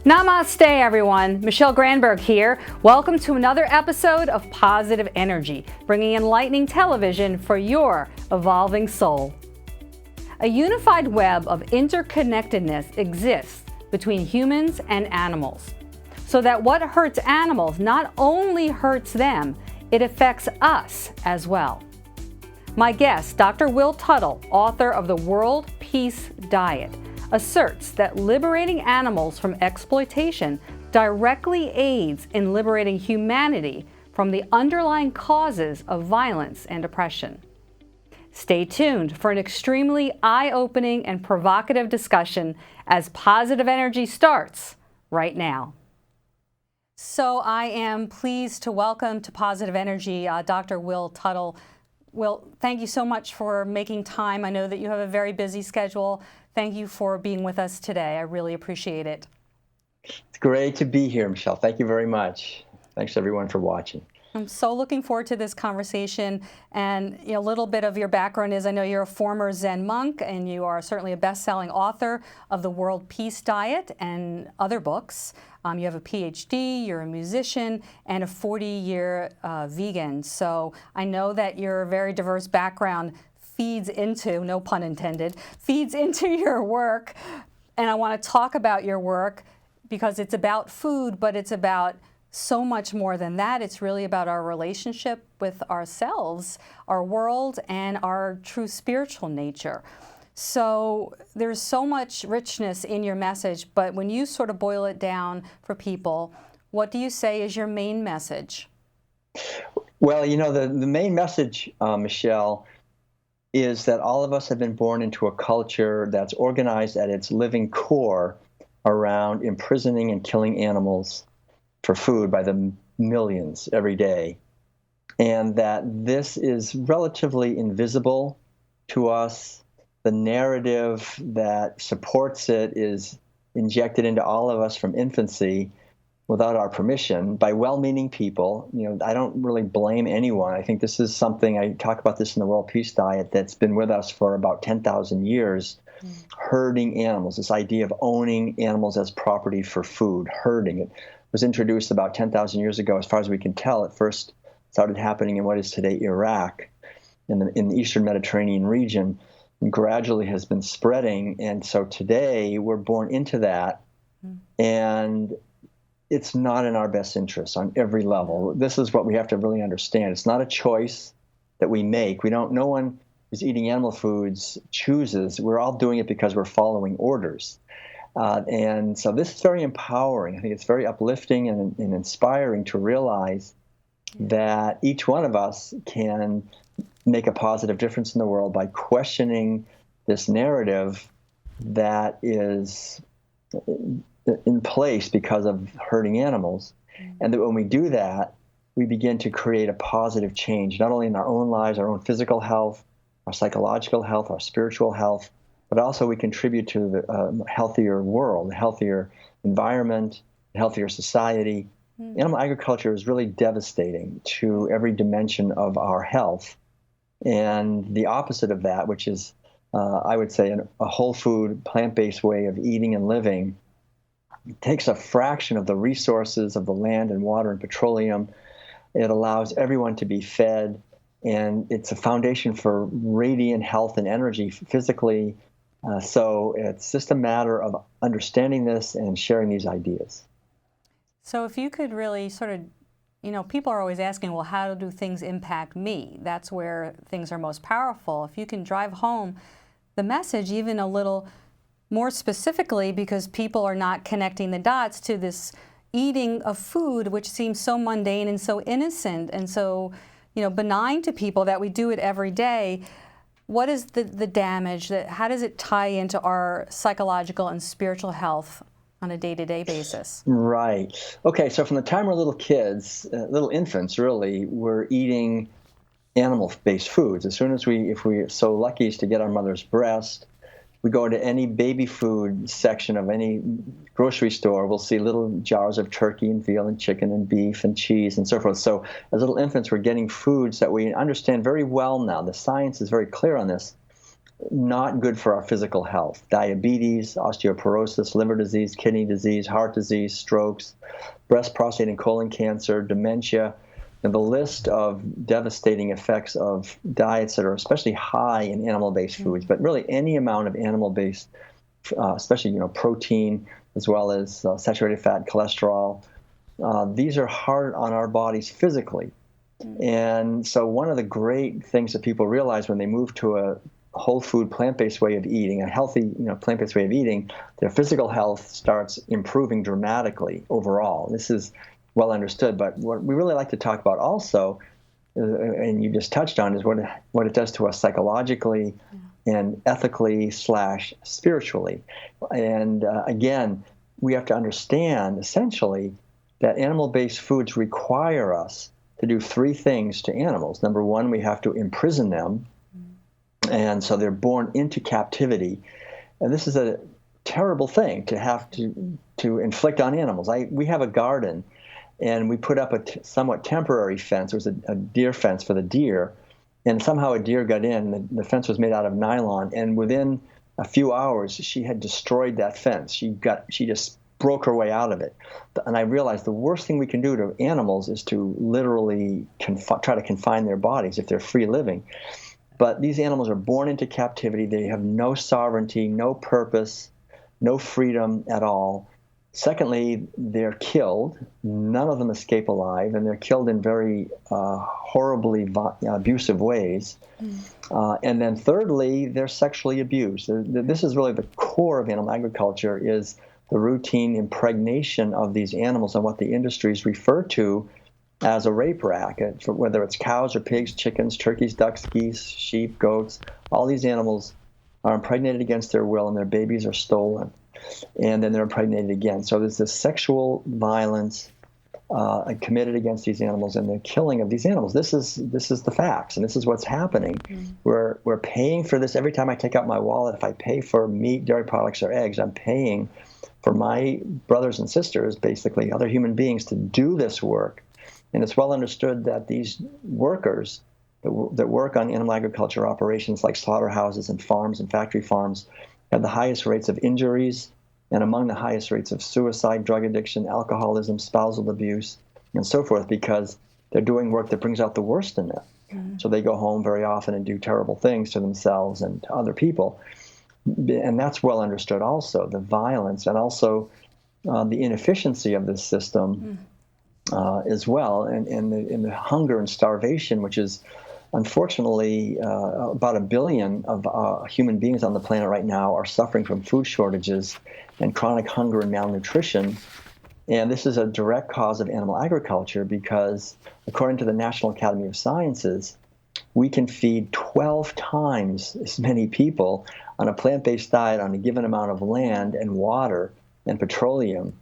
Namaste, everyone. Michele Granberg here. Welcome to another episode of Positive Energy, bringing enlightening television for your evolving soul. A unified web of interconnectedness exists between humans and animals, so that what hurts animals not only hurts them, it affects us as well. My guest, Dr. Will Tuttle, author of The World Peace Diet, asserts that liberating animals from exploitation directly aids in liberating humanity from the underlying causes of violence and oppression. Stay tuned for an extremely eye-opening and provocative discussion as Positive Energy starts right now. So I am pleased to welcome to Positive Energy Dr. Will Tuttle. Will, thank you so much for making time. I know that you have a very busy schedule. Thank you for being with us today. I really appreciate it. It's great to be here, Michelle. Thank you very much. Thanks, everyone, for watching. I'm so looking forward to this conversation. And a little bit of your background is I know you're a former Zen monk, and you are certainly a best-selling author of The World Peace Diet and other books. You have a PhD, you're a musician, and a 40-year vegan. So I know that your very diverse background feeds into, no pun intended, feeds into your work. And I want to talk about your work because it's about food, but it's about so much more than that. It's really about our relationship with ourselves, our world, and our true spiritual nature. So there's so much richness in your message, but when you sort of boil it down for people, what do you say is your main message? Well, the main message, Michelle, is that all of us have been born into a culture that's organized at its living core around imprisoning and killing animals for food by the millions every day, and that this is relatively invisible to us. The narrative that supports it is injected into all of us from infancy without our permission by well-meaning people. I don't really blame anyone. I think this is something, I talk about this in the World Peace Diet, that's been with us for about 10,000 years. Herding animals, this idea of owning animals as property for food, herding it, was introduced about 10,000 years ago. As far as we can tell, it first started happening in what is today Iraq, in the Eastern Mediterranean region, and gradually has been spreading. And so today we're born into that, and it's not in our best interest on every level. This is what we have to really understand. It's not a choice that we make. No one who's eating animal foods chooses. We're all doing it because we're following orders. And so this is very empowering. I think it's very uplifting and inspiring to realize that each one of us can make a positive difference in the world by questioning this narrative that is in place because of herding animals. And that when we do that, we begin to create a positive change, not only in our own lives, our own physical health, our psychological health, our spiritual health, but also we contribute to the healthier world, a healthier environment, a healthier society. Animal agriculture is really devastating to every dimension of our health. And the opposite of that, which is, I would say, a whole food, plant-based way of eating and living, takes a fraction of the resources of the land and water and petroleum. It allows everyone to be fed, and it's a foundation for radiant health and energy physically. So it's just a matter of understanding this and sharing these ideas. So if you could really sort of, people are always asking, well, how do things impact me? That's where things are most powerful. If you can drive home the message even a little more specifically, because people are not connecting the dots to this eating of food, which seems so mundane and so innocent and so, benign to people that we do it every day. What is the damage? How does it tie into our psychological and spiritual health on a day-to-day basis? Right. Okay, so from the time we're little kids, little infants really, we're eating animal-based foods. As soon as if we're so lucky as to get our mother's breast, we go into any baby food section of any grocery store, we'll see little jars of turkey and veal and chicken and beef and cheese and so forth. So as little infants, we're getting foods that we understand very well now. The science is very clear on this, not good for our physical health. Diabetes, osteoporosis, liver disease, kidney disease, heart disease, strokes, breast, prostate, and colon cancer, dementia, and the list of devastating effects of diets that are especially high in animal-based foods, but really any amount of animal-based, especially protein, as well as saturated fat, cholesterol. These are hard on our bodies physically. And so one of the great things that people realize when they move to a whole food, plant-based way of eating, a healthy, plant-based way of eating, their physical health starts improving dramatically overall. This is well understood, but what we really like to talk about also, and you just touched on, is what it does to us psychologically and ethically / spiritually. And again, we have to understand essentially that animal-based foods require us to do 3 things to animals. Number one, we have to imprison them. And so they're born into captivity. And this is a terrible thing to have to inflict on animals. We have a garden, and we put up a somewhat temporary fence. It was a deer fence for the deer. And somehow a deer got in. The fence was made out of nylon. And within a few hours, she had destroyed that fence. She just broke her way out of it. And I realized the worst thing we can do to animals is to literally try to confine their bodies if they're free living. But these animals are born into captivity. They have no sovereignty, no purpose, no freedom at all. Secondly, they're killed. None of them escape alive, and they're killed in very horribly abusive ways. And then thirdly, they're sexually abused. This is really the core of animal agriculture, is the routine impregnation of these animals and what the industries refer to as a rape racket, whether it's cows or pigs, chickens, turkeys, ducks, geese, sheep, goats. All these animals are impregnated against their will, and their babies are stolen. And then they're impregnated again. So there's this sexual violence committed against these animals, and the killing of these animals. This is the facts, and this is what's happening. We're paying for this every time I take out my wallet. If I pay for meat, dairy products, or eggs, I'm paying for my brothers and sisters, basically other human beings, to do this work. And it's well understood that these workers that work on animal agriculture operations like slaughterhouses and farms and factory farms have the highest rates of injuries and among the highest rates of suicide, drug addiction, alcoholism, spousal abuse, and so forth, because they're doing work that brings out the worst in them. So they go home very often and do terrible things to themselves and to other people. And that's well understood also, the violence and also the inefficiency of this system as well, and the hunger and starvation, which is unfortunately about 1 billion of human beings on the planet right now are suffering from food shortages and chronic hunger and malnutrition. And this is a direct cause of animal agriculture because, according to the National Academy of Sciences, we can feed 12 times as many people on a plant-based diet on a given amount of land and water and petroleum,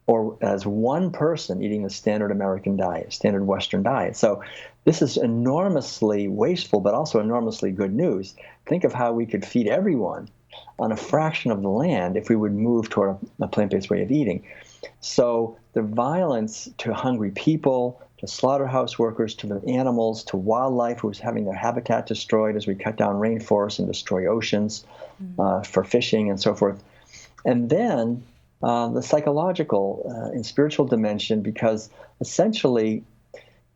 or as one person eating the standard American diet, standard Western diet. So this is enormously wasteful, but also enormously good news. Think of how we could feed everyone on a fraction of the land if we would move toward a plant-based way of eating. So the violence to hungry people, to slaughterhouse workers, to the animals, to wildlife who's having their habitat destroyed as we cut down rainforests and destroy oceans for fishing and so forth. And then the psychological and spiritual dimension, because essentially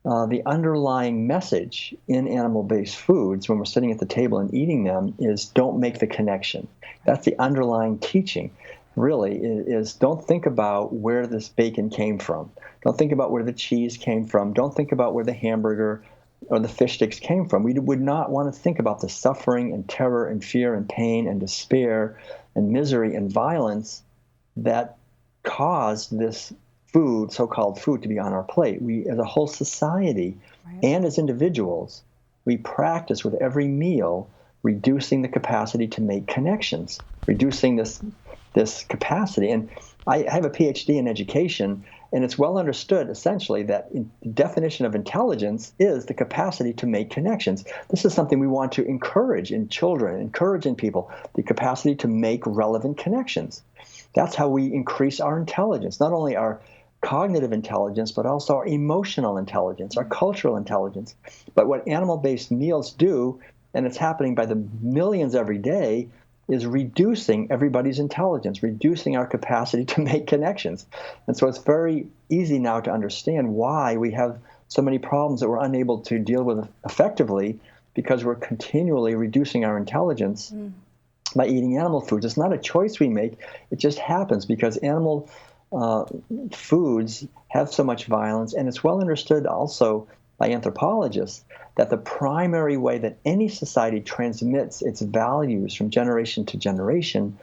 the underlying message in animal-based foods when we're sitting at the table and eating them is don't make the connection. That's the underlying teaching, really, is don't think about where this bacon came from. Don't think about where the cheese came from. Don't think about where the hamburger or the fish sticks came from. We would not want to think about the suffering and terror and fear and pain and despair and misery and violence that caused this food, so-called food, to be on our plate. We, as a whole society, and as individuals, we practice with every meal reducing the capacity to make connections, reducing this capacity. And I have a PhD in education, and it's well understood, essentially, that the definition of intelligence is the capacity to make connections. This is something we want to encourage in children, encourage in people, the capacity to make relevant connections. That's how we increase our intelligence, not only our cognitive intelligence, but also our emotional intelligence, our cultural intelligence. But what animal-based meals do and it's happening by the millions every day, is reducing everybody's intelligence, reducing our capacity to make connections. And so it's very easy now to understand why we have so many problems that we're unable to deal with effectively, because we're continually reducing our intelligence by eating animal foods. It's not a choice we make. It just happens because animal foods have so much violence, and it's well understood also by anthropologists that the primary way that any society transmits its values from generation to generation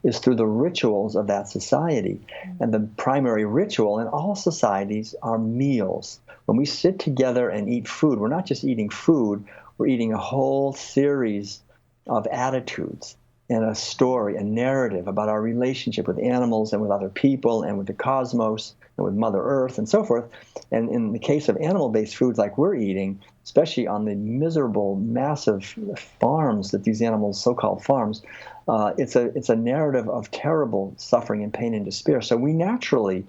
is through the rituals of that society. And the primary ritual in all societies are meals. When we sit together and eat food, we're not just eating food, we're eating a whole series of attitudes and a story, a narrative about our relationship with animals and with other people and with the cosmos and with Mother Earth and so forth. And in the case of animal-based foods like we're eating, especially on the miserable, massive farms that these animals, so-called farms, it's a narrative of terrible suffering and pain and despair. So we naturally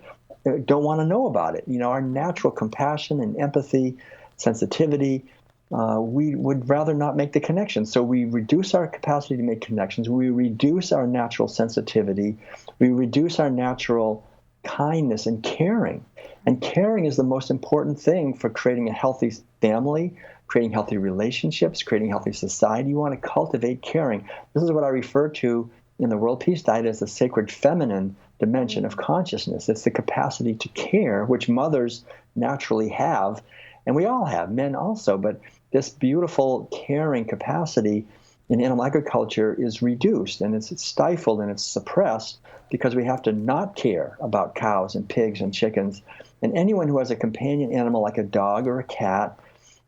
don't want to know about it. You know, our natural compassion and empathy, sensitivity, we would rather not make the connection. So we reduce our capacity to make connections. We reduce our natural sensitivity. We reduce our natural kindness and caring. And caring is the most important thing for creating a healthy family, creating healthy relationships, creating healthy society. You want to cultivate caring. This is what I refer to in the World Peace Diet as the sacred feminine dimension of consciousness. It's the capacity to care, which mothers naturally have, and we all have, men also, but this beautiful caring capacity in animal agriculture is reduced, and it's stifled and it's suppressed because we have to not care about cows and pigs and chickens. And anyone who has a companion animal like a dog or a cat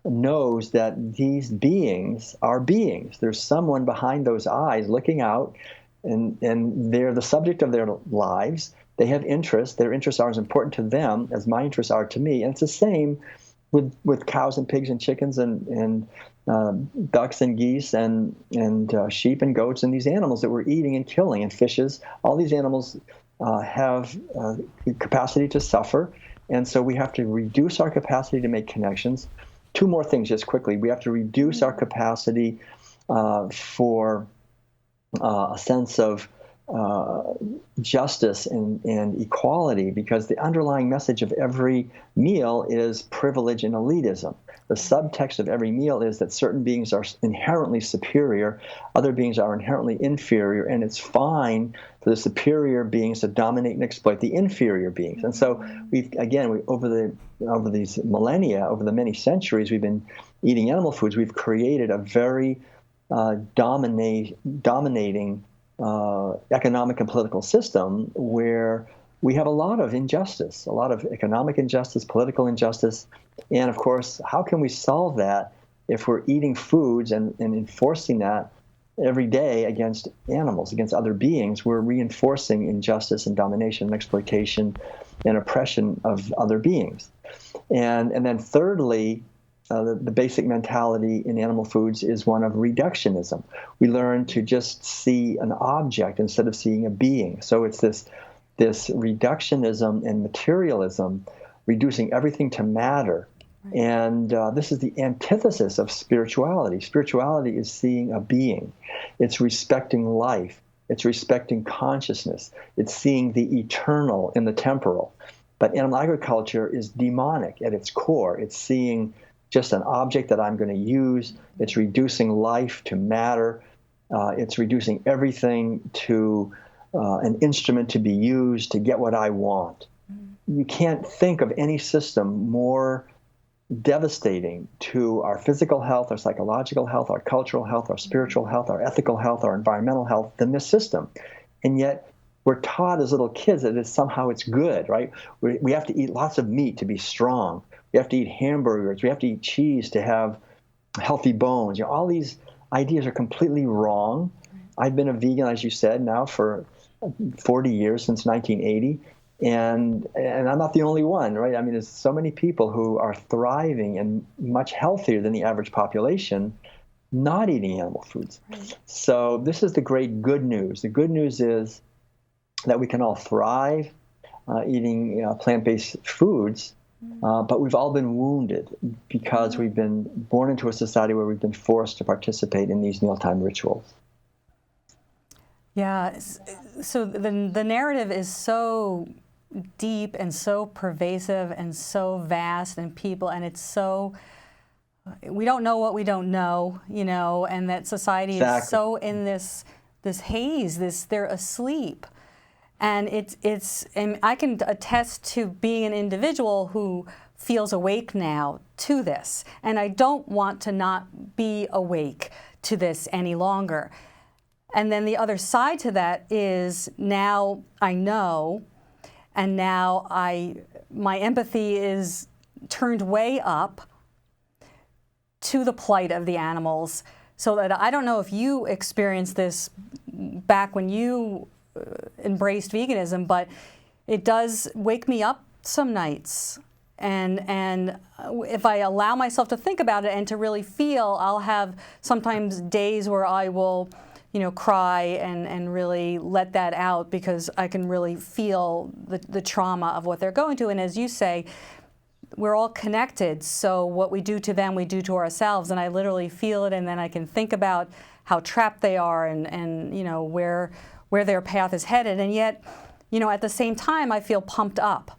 knows that these beings are beings. There's someone behind those eyes looking out, and they're the subject of their lives. They have interests. Their interests are as important to them as my interests are to me. And it's the same with cows and pigs and chickens and ducks and geese and sheep and goats and these animals that we're eating and killing, and fishes. All these animals have capacity to suffer, and so we have to reduce our capacity to make connections. Two more things just quickly. We have to reduce our capacity for a sense of justice and equality, because the underlying message of every meal is privilege and elitism. The subtext of every meal is that certain beings are inherently superior, other beings are inherently inferior, and it's fine for the superior beings to dominate and exploit the inferior beings. And so over these millennia, over the many centuries we've been eating animal foods, we've created a very dominating economic and political system where we have a lot of injustice, a lot of economic injustice, political injustice. And of course, how can we solve that if we're eating foods and enforcing that every day against animals, against other beings? We're reinforcing injustice and domination and exploitation and oppression of other beings. And then thirdly, the basic mentality in animal foods is one of reductionism. We learn to just see an object instead of seeing a being. So it's this reductionism and materialism, reducing everything to matter. And this is the antithesis of spirituality. Spirituality is seeing a being. It's respecting life. It's respecting consciousness. It's seeing the eternal in the temporal. But animal agriculture is demonic at its core. It's seeing just an object that I'm going to use. It's reducing life to matter. It's reducing everything to an instrument to be used to get what I want. You can't think of any system more devastating to our physical health, our psychological health, our cultural health, our spiritual health, our ethical health, our environmental health than this system. And yet we're taught as little kids that somehow it's good, right? We have to eat lots of meat to be strong. We have to eat hamburgers. We have to eat cheese to have healthy bones. You know, all these ideas are completely wrong. I've been a vegan, as you said, now for 40 years, since 1980. And I'm not the only one, right? I mean, there's so many people who are thriving and much healthier than the average population not eating animal foods. Right. So this is the great good news. The good news is that we can all thrive eating plant-based foods, but we've all been wounded because we've been born into a society where we've been forced to participate in these mealtime rituals. Yeah, so the narrative is so deep and so pervasive and so vast, and it's so, we don't know what we don't know, and that society is so in this haze, they're asleep. And and I can attest to being an individual who feels awake now to this, and I don't want to not be awake to this any longer. And then the other side to that is now I know, and now my empathy is turned way up to the plight of the animals, so that I don't know if you experienced this back when you embraced veganism, but it does wake me up some nights. And if I allow myself to think about it and to really feel, I'll have sometimes days where I will cry and really let that out, because I can really feel the trauma of what they're going to. And as you say, we're all connected, so what we do to them, we do to ourselves. And I literally feel it, and then I can think about how trapped they are and where their path is headed. And yet, at the same time, I feel pumped up.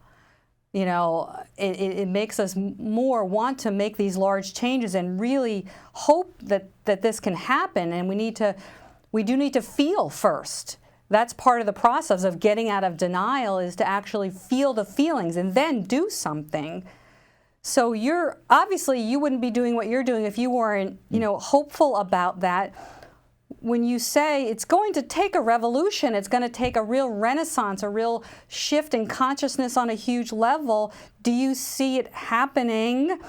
It makes us more want to make these large changes and really hope that this can happen. And we do need to feel first. That's part of the process of getting out of denial, is to actually feel the feelings and then do something. So obviously you wouldn't be doing what you're doing if you weren't, hopeful about that. When you say it's going to take a revolution, it's going to take a real renaissance, a real shift in consciousness on a huge level, do you see it happening?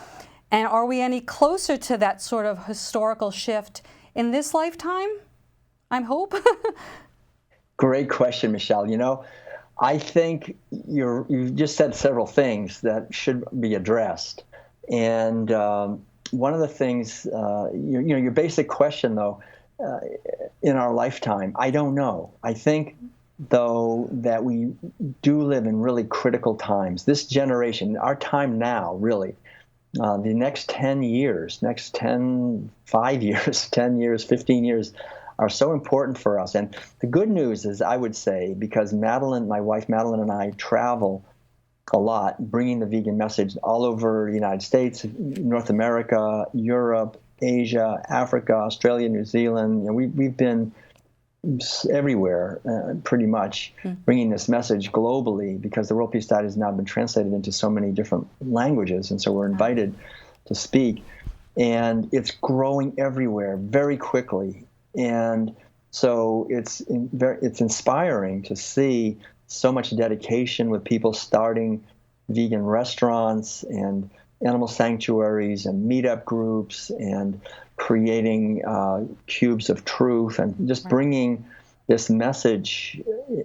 And are we any closer to that sort of historical shift in this lifetime? I hope. Great question, Michele. I think you've just said several things that should be addressed. And one of the things, your basic question, though, in our lifetime, I don't know. I think, though, that we do live in really critical times. This generation, our time now, really, the next 10 years, 5 years, 10 years, 15 years, are so important for us. And the good news is, I would say, because my wife Madeline, and I travel a lot, bringing the vegan message all over the United States, North America, Europe, Asia, Africa, Australia, New Zealand. We've been everywhere, pretty much, bringing this message globally, because the World Peace Diet has now been translated into so many different languages, and so we're invited to speak. And it's growing everywhere very quickly. And so it's inspiring to see so much dedication with people starting vegan restaurants and animal sanctuaries and meetup groups and creating cubes of truth and just bringing this message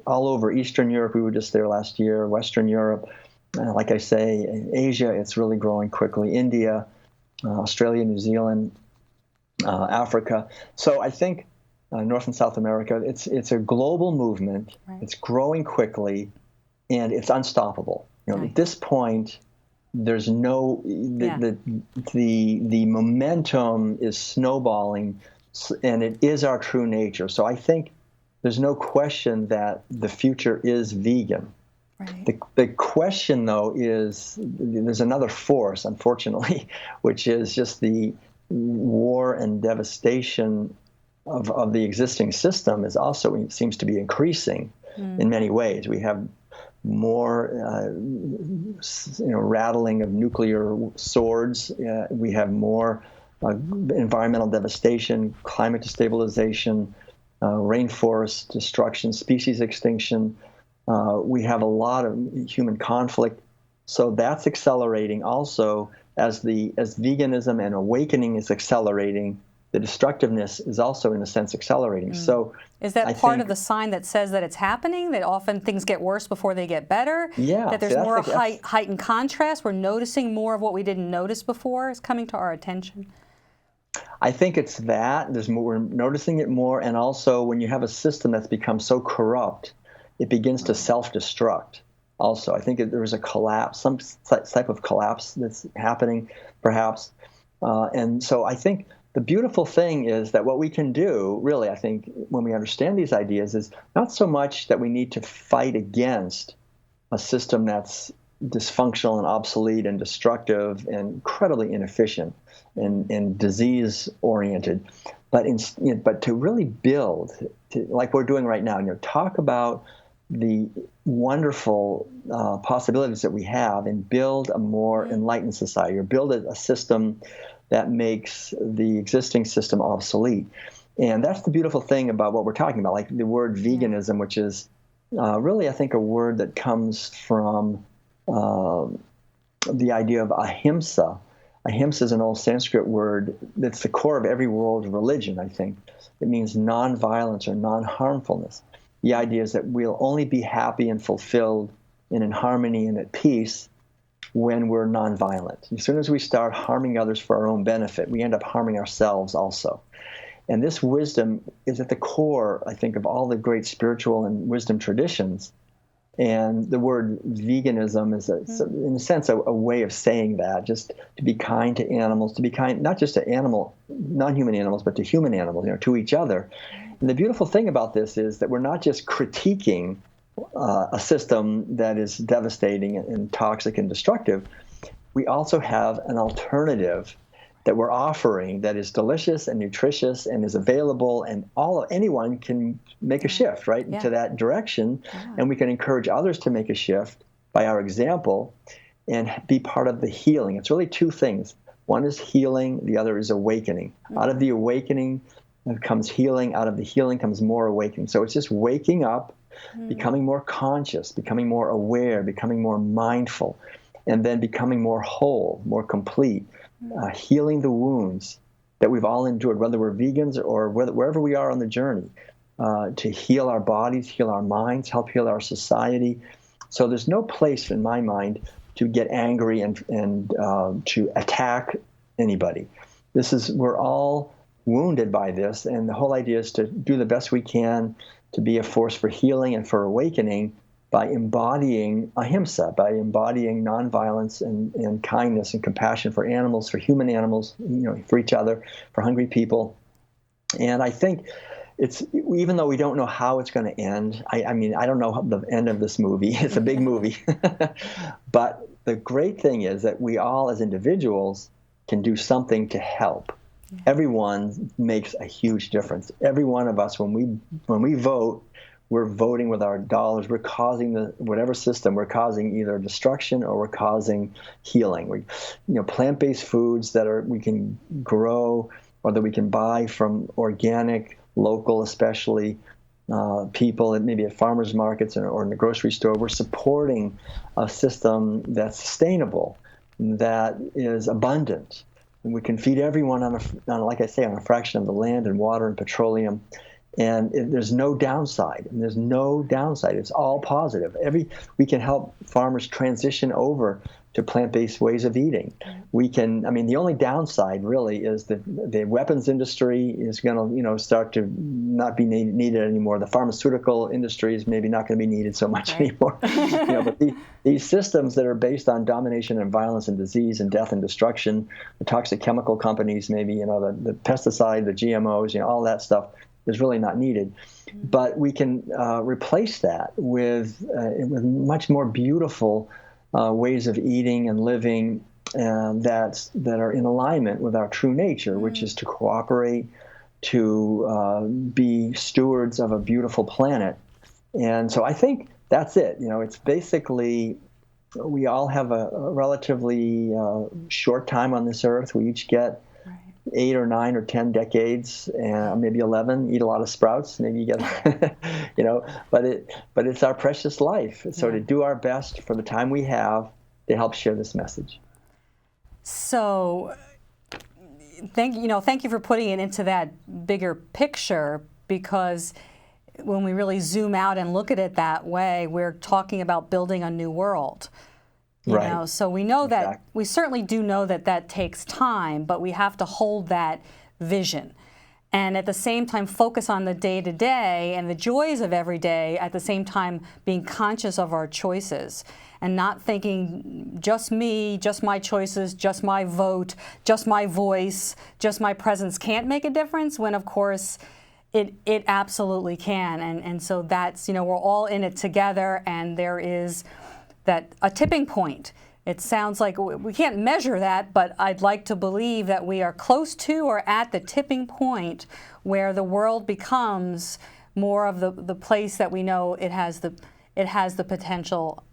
all over Eastern Europe. We were just there last year, Western Europe. Like I say, in Asia, it's really growing quickly. India, Australia, New Zealand, Africa. So I think North and South America, it's a global movement. Right. It's growing quickly, and it's unstoppable. At this point, there's no the momentum is snowballing, and it is our true nature. So I think there's no question that the future is vegan. Right. The question, though, is there's another force, unfortunately, which is just the war and devastation of the existing system is also seems to be increasing in many ways. We have more rattling of nuclear swords. We have more environmental devastation, climate destabilization, rainforest destruction, species extinction. We have a lot of human conflict. So that's accelerating also as veganism and awakening is accelerating. The destructiveness is also, in a sense, accelerating. So, is that part of the sign that says that it's happening? That often things get worse before they get better? Yeah. That there's more heightened contrast? We're noticing more of what we didn't notice before is coming to our attention? I think it's that. We're noticing it more. And also, when you have a system that's become so corrupt, it begins to self-destruct. also. I think there is a collapse, some type of collapse that's happening, perhaps. And so I think the beautiful thing is that what we can do, really, I think, when we understand these ideas, is not so much that we need to fight against a system that's dysfunctional and obsolete and destructive and incredibly inefficient and disease-oriented, but to really build, like we're doing right now, talk about the wonderful possibilities that we have and build a more enlightened society, or build a system that makes the existing system obsolete. And that's the beautiful thing about what we're talking about, like the word veganism, which is really, I think, a word that comes from the idea of ahimsa. Ahimsa is an old Sanskrit word that's the core of every world religion, I think. It means non-violence or non-harmfulness. The idea is that we'll only be happy and fulfilled and in harmony and at peace when we're nonviolent. As soon as we start harming others for our own benefit, we end up harming ourselves also. And this wisdom is at the core, I think, of all the great spiritual and wisdom traditions. And the word veganism is, in a sense, a way of saying that, just to be kind to animals, to be kind not just to non-human animals, but to human animals, to each other. And the beautiful thing about this is that we're not just critiquing a system that is devastating and toxic and destructive. We also have an alternative that we're offering that is delicious and nutritious and is available, and anyone can make a shift into that direction. And we can encourage others to make a shift by our example and be part of the healing. It's really two things. One is healing, the other is awakening. Out of the awakening comes healing, out of the healing comes more awakening. So it's just waking up, becoming more conscious, becoming more aware, becoming more mindful, and then becoming more whole, more complete. Healing the wounds that we've all endured, whether we're vegans or wherever we are on the journey, to heal our bodies, heal our minds, help heal our society. So there's no place in my mind to get angry and to attack anybody. We're all wounded by this, and the whole idea is to do the best we can to be a force for healing and for awakening, by embodying ahimsa, by embodying nonviolence and kindness and compassion for animals, for human animals, for each other, for hungry people. And I think even though we don't know how it's going to end, I mean, I don't know the end of this movie. It's a big movie. But the great thing is that we all as individuals can do something to help. Everyone makes a huge difference. Every one of us, when we vote, we're voting with our dollars. We're causing whatever system. We're causing either destruction or we're causing healing. Plant-based foods that we can grow or that we can buy from organic, local, especially people, maybe at farmers markets or in the grocery store. We're supporting a system that's sustainable, that is abundant, and we can feed everyone on a fraction of the land and water and petroleum. And there's no downside. It's all positive. We can help farmers transition over to plant-based ways of eating. The only downside really is that the weapons industry is going to, start to not be needed anymore. The pharmaceutical industry is maybe not going to be needed so much anymore. But these systems that are based on domination and violence and disease and death and destruction, the toxic chemical companies, maybe, the pesticide, the GMOs, all that stuff, is really not needed. But we can replace that with much more beautiful ways of eating and living that are in alignment with our true nature, which is to cooperate, to be stewards of a beautiful planet. And so I think that's it. It's basically, we all have a relatively short time on this earth. We each get 8 or 9 or 10 decades, maybe 11. Eat a lot of sprouts, maybe you get, But it's our precious life. So to do our best for the time we have to help share this message. So, thank you for putting it into that bigger picture, because when we really zoom out and look at it that way, we're talking about building a new world. So we know that, we certainly do know that takes time, but we have to hold that vision. and at the same time focus on the day-to-day and the joys of every day, at the same time being conscious of our choices and not thinking just me, just my choices, just my vote, just my voice, just my presence can't make a difference, when of course it absolutely can. And so that's, we're all in it together, and there is a tipping point. It sounds like we can't measure that, but I'd like to believe that we are close to or at the tipping point where the world becomes more of the place that we know it has the potential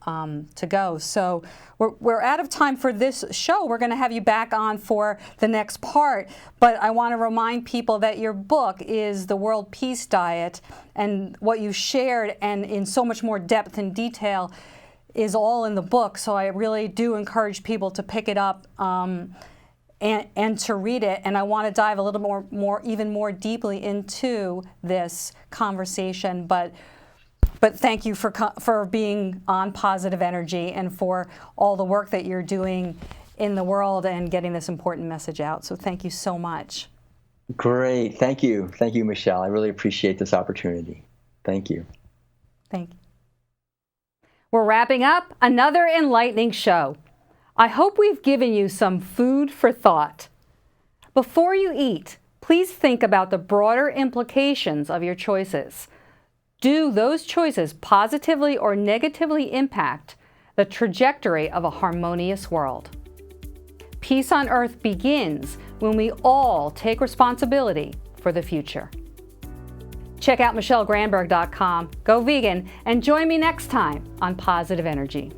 to go. So we're out of time for this show. We're going to have you back on for the next part, but I want to remind people that your book is The World Peace Diet, and what you shared, and in so much more depth and detail, is all in the book. So I really do encourage people to pick it up and to read it. And I want to dive a little even more deeply into this conversation. But thank you for being on Positive Energy and for all the work that you're doing in the world and getting this important message out. So thank you so much. Great. Thank you. Thank you, Michele. I really appreciate this opportunity. Thank you. Thank you. We're wrapping up another enlightening show. I hope we've given you some food for thought. Before you eat, please think about the broader implications of your choices. Do those choices positively or negatively impact the trajectory of a harmonious world? Peace on Earth begins when we all take responsibility for the future. Check out MicheleGranberg.com, go vegan, and join me next time on Positive Energy.